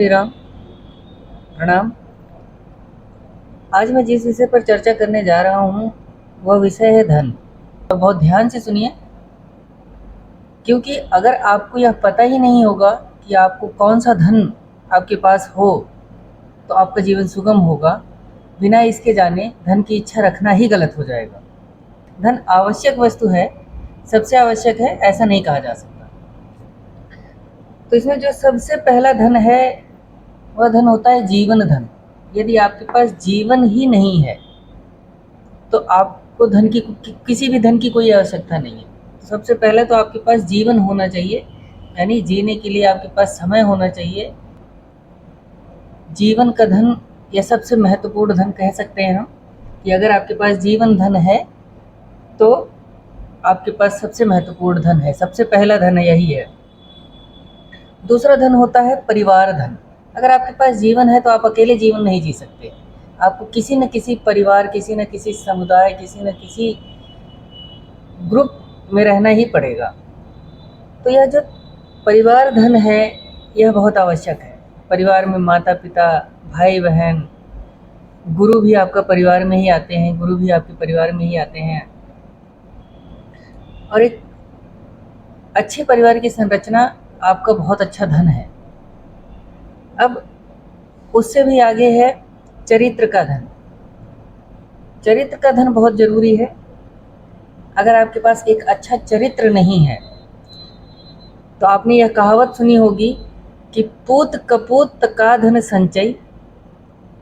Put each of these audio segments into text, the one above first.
श्री राम। प्रणाम। आज मैं जिस विषय पर चर्चा करने जा रहा हूँ वह विषय है धन। तो बहुत ध्यान से सुनिए, क्योंकि अगर आपको यह पता ही नहीं होगा कि आपको कौन सा धन आपके पास हो तो आपका जीवन सुगम होगा। बिना इसके जाने धन की इच्छा रखना ही गलत हो जाएगा। धन आवश्यक वस्तु है, सबसे आवश्यक है ऐसा नहीं कहा जा सकता। तो इसमें जो सबसे पहला धन है वह धन होता है जीवन धन। यदि आपके पास जीवन ही नहीं है तो आपको धन की किसी भी धन की कोई आवश्यकता नहीं है। तो सबसे पहले तो आपके पास जीवन होना चाहिए, यानी जीने के लिए आपके पास समय होना चाहिए। जीवन का धन या सबसे महत्वपूर्ण धन कह सकते हैं हम, कि अगर आपके पास जीवन धन है तो आपके पास सबसे महत्वपूर्ण धन है, सबसे पहला धन यही है। दूसरा धन होता है परिवार धन। अगर आपके पास जीवन है तो आप अकेले जीवन नहीं जी सकते, आपको किसी न किसी परिवार, किसी न किसी समुदाय, किसी न किसी ग्रुप में रहना ही पड़ेगा। तो यह जो परिवार धन है यह बहुत आवश्यक है। परिवार में माता पिता, भाई बहन, गुरु भी आपका परिवार में ही आते हैं, गुरु भी आपके परिवार में ही आते हैं। और एक अच्छे परिवार की संरचना आपका बहुत अच्छा धन है। अब उससे भी आगे है चरित्र का धन। चरित्र का धन बहुत जरूरी है। अगर आपके पास एक अच्छा चरित्र नहीं है तो आपने यह कहावत सुनी होगी कि पूत कपूत का धन संचय,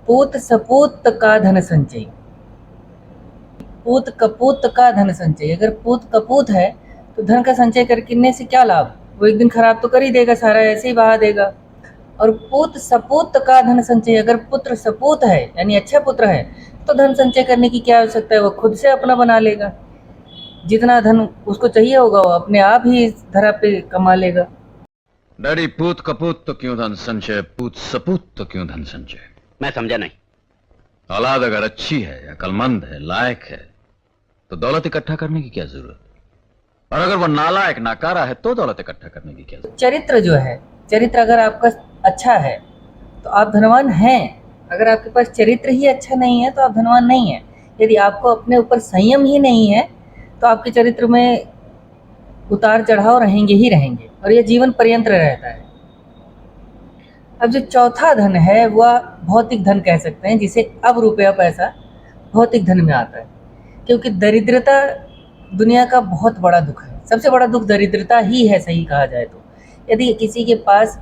पूत सपूत का धन संचय। पूत कपूत का धन संचय। अगर पूत कपूत है तो धन का संचय करने से क्या लाभ, वो एक दिन खराब तो कर ही देगा, सारा ऐसे ही बहा देगा। और पूत सपूत का धन संचय, अगर पुत्र सपूत है यानी अच्छा पुत्र है तो धन संचय करने की क्या आवश्यकता है, वो खुद से अपना बना लेगा। जितना धन उसको चाहिए होगा वो अपने आप ही इस धरा पे कमा लेगा। डैडी, पूत कपूत तो क्यों धन संचय, पूत सपूत तो क्यों धन संचय? मैं समझा नहीं। औलाद अगर अच्छी है, अक्लमंद है, लायक है तो दौलत इकट्ठा करने की क्या जरूरत, और अगर वो नालायक नाकारा है तो दौलत इकट्ठा करने की क्या जरूरत? चरित्र जो है, चरित्र अगर आपका अच्छा है तो आप धनवान हैं। अगर आपके पास चरित्र ही अच्छा नहीं है तो आप धनवान नहीं है। यदि आपको अपने ऊपर संयम ही नहीं है तो आपके चरित्र में उतार चढ़ाव रहेंगे ही रहेंगे, और यह जीवन पर्यंत रहता है। अब जो चौथा धन है वह भौतिक धन कह सकते हैं, जिसे अब रुपया पैसा भौतिक धन में आता है। क्योंकि दरिद्रता दुनिया का बहुत बड़ा दुख है, सबसे बड़ा दुख दरिद्रता ही है सही कहा जाए तो। यदि किसी के पास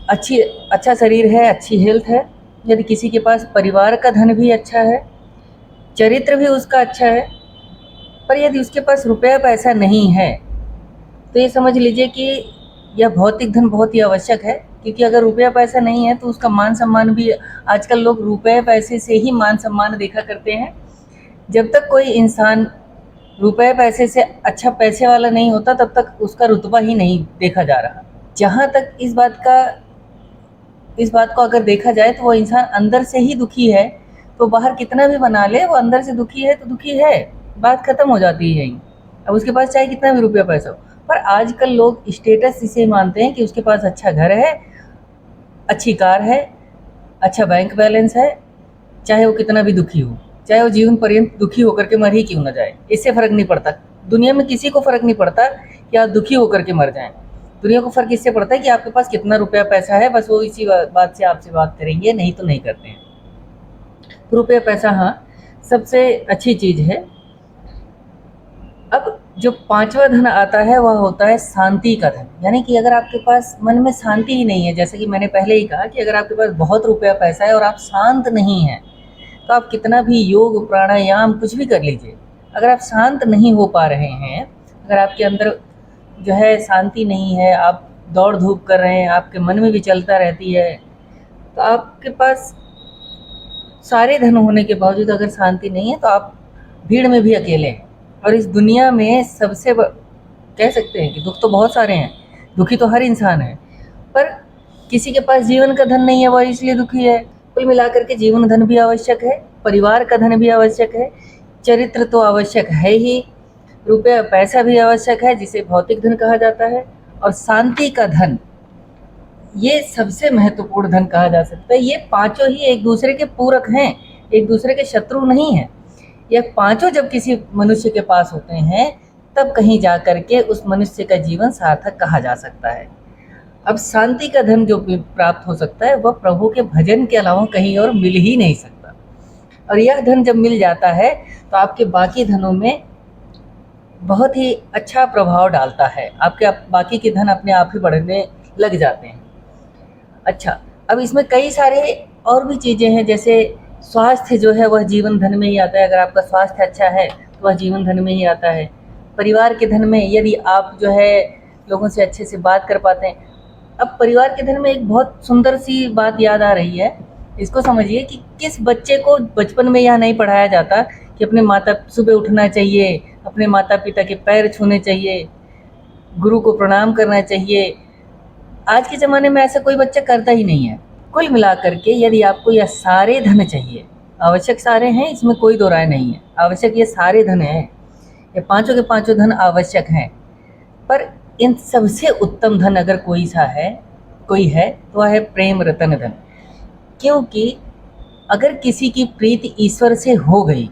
अच्छा शरीर है, अच्छी हेल्थ है, यदि किसी के पास परिवार का धन भी अच्छा है, चरित्र भी उसका अच्छा है, पर यदि उसके पास रुपया पैसा नहीं है तो ये समझ लीजिए कि यह भौतिक धन बहुत ही आवश्यक है। क्योंकि अगर रुपया पैसा नहीं है तो उसका मान सम्मान भी, आजकल लोग रुपये पैसे से ही मान सम्मान देखा करते हैं। जब तक कोई इंसान रुपये पैसे से अच्छा पैसे वाला नहीं होता तब तक उसका रुतबा ही नहीं देखा जा रहा। जहाँ तक इस बात को अगर देखा जाए तो वो इंसान अंदर से ही दुखी है, तो बाहर कितना भी बना ले, वो अंदर से दुखी है तो दुखी है, बात खत्म हो जाती है यहीं। अब उसके पास चाहे कितना भी रुपया पैसा हो, पर आजकल लोग स्टेटस इसे मानते हैं कि उसके पास अच्छा घर है, अच्छी कार है, अच्छा बैंक बैलेंस है, चाहे वो कितना भी दुखी हो, चाहे वो जीवन पर्यंत दुखी होकर के मर ही क्यों ना जाए, इससे फर्क नहीं पड़ता। दुनिया में किसी को फर्क नहीं पड़ता कि आप दुखी होकर के मर जाएं। दुनिया को फर्क इससे पड़ता है कि आपके पास कितना रुपया पैसा है, बस वो इसी बात से आपसे बात करेंगे, नहीं तो नहीं करते हैं। रुपया पैसा हाँ सबसे अच्छी चीज़ है। अब जो पांचवा धन आता है वह होता है शांति का धन। यानी कि अगर आपके पास मन में शांति ही नहीं है, जैसे कि मैंने पहले ही कहा कि अगर आपके पास बहुत रुपया पैसा है और आप शांत नहीं हैं तो आप कितना भी योग प्राणायाम कुछ भी कर लीजिए, अगर आप शांत नहीं हो पा रहे हैं, अगर आपके अंदर जो है शांति नहीं है, आप दौड़ धूप कर रहे हैं, आपके मन में भी चलता रहती है, तो आपके पास सारे धन होने के बावजूद अगर शांति नहीं है तो आप भीड़ में भी अकेले हैं। और इस दुनिया में सबसे कह सकते हैं कि दुख तो बहुत सारे हैं, दुखी तो हर इंसान है, पर किसी के पास जीवन का धन नहीं है वह इसलिए दुखी है। कुल मिलाकर के जीवन धन भी आवश्यक है, परिवार का धन भी आवश्यक है, चरित्र तो आवश्यक है ही, रुपया पैसा भी आवश्यक है जिसे भौतिक धन कहा जाता है, और शांति का धन ये सबसे महत्वपूर्ण धन कहा जा सकता है। ये पांचों ही एक दूसरे के पूरक हैं, एक दूसरे के शत्रु नहीं हैं। ये पांचों जब किसी मनुष्य के पास होते हैं तब कहीं जा कर के उस मनुष्य का जीवन सार्थक कहा जा सकता है। अब शांति का धन जो भी प्राप्त हो सकता है वह प्रभु के भजन के अलावा कहीं और मिल ही नहीं सकता। और यह धन जब मिल जाता है तो आपके बाकी धनों में बहुत ही अच्छा प्रभाव डालता है। आपके बाकी के धन अपने आप ही बढ़ने लग जाते हैं। अच्छा, अब इसमें कई सारे और भी चीज़ें हैं, जैसे स्वास्थ्य जो है वह जीवन धन में ही आता है। अगर आपका स्वास्थ्य अच्छा है तो वह जीवन धन में ही आता है। परिवार के धन में यदि आप जो है लोगों से अच्छे से बात कर पाते हैं। अब परिवार के धन में एक बहुत सुंदर सी बात याद आ रही है। इसको समझिए कि किस बच्चे को बचपन में यह नहीं पढ़ाया जाता कि अपने माता सुबह उठना चाहिए, अपने माता पिता के पैर छूने चाहिए, गुरु को प्रणाम करना चाहिए। आज के ज़माने में ऐसा कोई बच्चा करता ही नहीं है। कुल मिलाकर के यदि आपको यह सारे धन चाहिए, आवश्यक सारे हैं, इसमें कोई दो राय नहीं है, आवश्यक ये सारे धन हैं, ये पांचों के पांचों धन आवश्यक हैं। पर इन सबसे उत्तम धन अगर कोई है तो वह है प्रेम रतन धन। क्योंकि अगर किसी की प्रीति ईश्वर से हो गई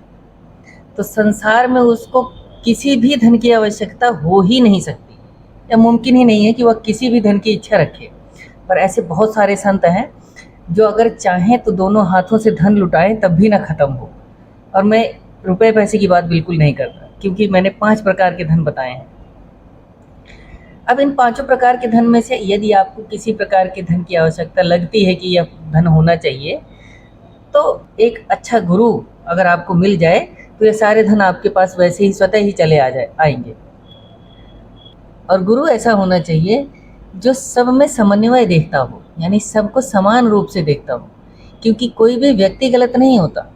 तो संसार में उसको किसी भी धन की आवश्यकता हो ही नहीं सकती, या मुमकिन ही नहीं है कि वह किसी भी धन की इच्छा रखे। पर ऐसे बहुत सारे संत हैं जो अगर चाहें तो दोनों हाथों से धन लुटाएं तब भी ना ख़त्म हो। और मैं रुपए पैसे की बात बिल्कुल नहीं करता, क्योंकि मैंने 5 प्रकार के धन बताए हैं। अब इन पांचों प्रकार के धन में से यदि आपको किसी प्रकार के धन की आवश्यकता लगती है कि यह धन होना चाहिए, तो एक अच्छा गुरु अगर आपको मिल जाए तो ये सारे धन आपके पास वैसे ही स्वतः ही चले आएंगे। और गुरु ऐसा होना चाहिए जो सब में समन्वय देखता हो, यानी सबको समान रूप से देखता हो। क्योंकि कोई भी व्यक्ति गलत नहीं होता,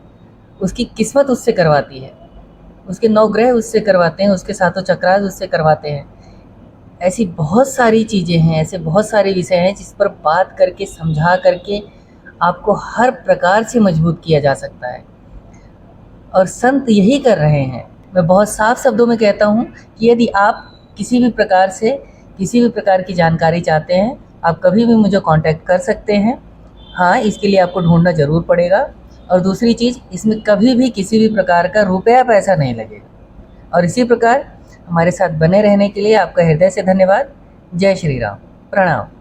उसकी किस्मत उससे करवाती है, उसके 9 ग्रह उससे करवाते हैं, उसके सातों चक्रास उससे करवाते हैं। ऐसी बहुत सारी चीज़ें हैं, ऐसे बहुत सारे विषय हैं जिस पर बात करके समझा करके आपको हर प्रकार से मजबूत किया जा सकता है। और संत यही कर रहे हैं। मैं बहुत साफ शब्दों में कहता हूँ कि यदि आप किसी भी प्रकार की जानकारी चाहते हैं, आप कभी भी मुझे कांटेक्ट कर सकते हैं। हाँ, इसके लिए आपको ढूंढना ज़रूर पड़ेगा। और दूसरी चीज़, इसमें कभी भी किसी भी प्रकार का रुपया पैसा नहीं लगेगा। और इसी प्रकार हमारे साथ बने रहने के लिए आपका हृदय से धन्यवाद। जय श्री राम। प्रणाम।